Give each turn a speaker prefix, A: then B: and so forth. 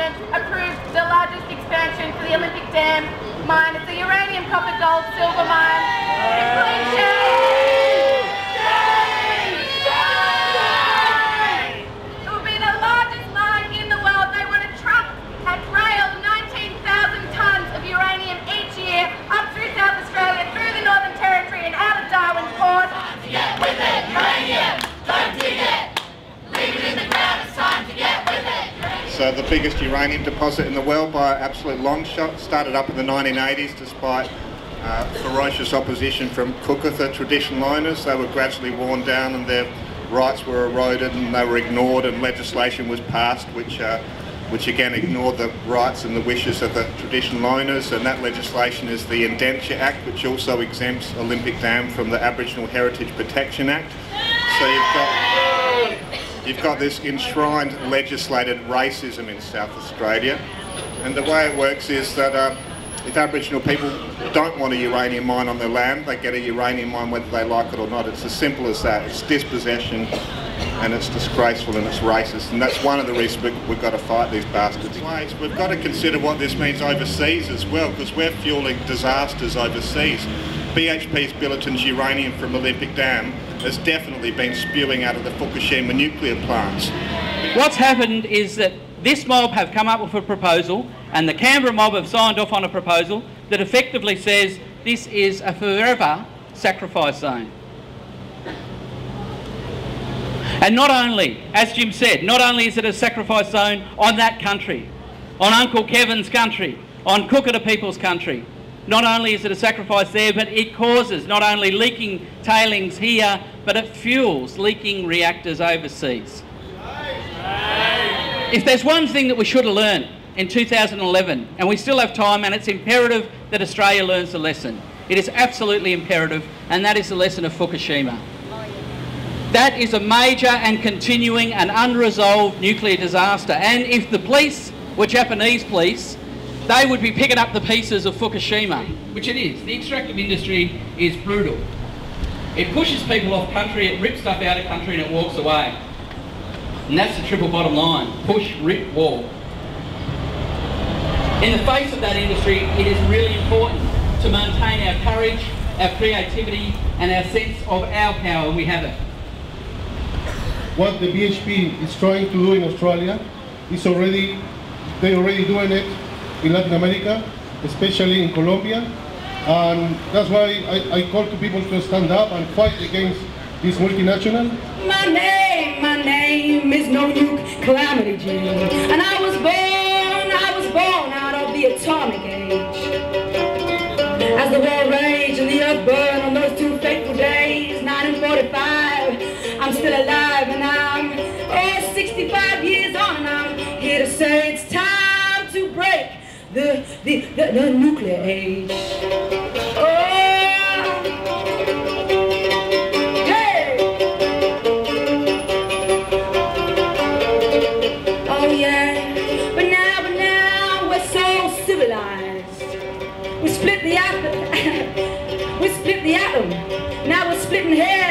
A: Parliament approved the largest expansion for the Olympic Dam mine. It's a uranium, copper, gold, silver mine. It will be the largest mine in the world. They want to truck and rail 19,000 tonnes of uranium each year up through South Australia, through the Northern Territory and out of Darwin's port.
B: Time to get with it, uranium, don't dig it. Leave it in the ground, it's time to get with it.
C: So the biggest uranium deposit in the world by an absolute long shot. Started up in the 1980s despite ferocious opposition from Kukatha traditional owners. They were gradually worn down and their rights were eroded and they were ignored, and legislation was passed which again ignored the rights and the wishes of the traditional owners, and that legislation is the Indenture Act, which also exempts Olympic Dam from the Aboriginal Heritage Protection Act. So you've got this enshrined legislated racism in South Australia, and the way it works is that if Aboriginal people don't want a uranium mine on their land, they get a uranium mine whether they like it or not. It's as simple as that. It's dispossession, and it's disgraceful and it's racist, and that's one of the reasons we've got to fight these bastards. We've got to consider what this means overseas as well, because we're fuelling disasters overseas. BHP Billiton's uranium from Olympic Dam has definitely been spewing out of the Fukushima nuclear plants.
D: What's happened is that this mob have come up with a proposal, and the Canberra mob have signed off on a proposal that effectively says this is a forever sacrifice zone. And not only, as Jim said, not only is it a sacrifice zone on that country, on Uncle Kevin's country, on Kukatha people's country, not only is it a sacrifice there, but it causes not only leaking tailings here, but it fuels leaking reactors overseas. If there's one thing that we should have learned in 2011, and we still have time, and it's imperative that Australia learns the lesson. It is absolutely imperative, and that is the lesson of Fukushima. That is a major and continuing and unresolved nuclear disaster, and if the police were Japanese police, they would be picking up the pieces of Fukushima, which it is. The extractive industry is brutal. It pushes people off country, it rips stuff out of country, and it walks away. And that's the triple bottom line: push, rip, walk. In the face of that industry, it is really important to maintain our courage, our creativity, and our sense of our power, and we have it.
E: What the BHP is trying to do in Australia is they're already doing it in Latin America, especially in Colombia, and that's why I call to people to stand up and fight against this multinational.
F: My name is No Nuke Calamity Jane, and I was born out of the atomic age. As the war raged and the earth burned on those two fateful days, 1945, I'm still alive and I'm 65 years on, and I'm here to say it's time to break the nuclear age. We split the atom. Now we're splitting hairs.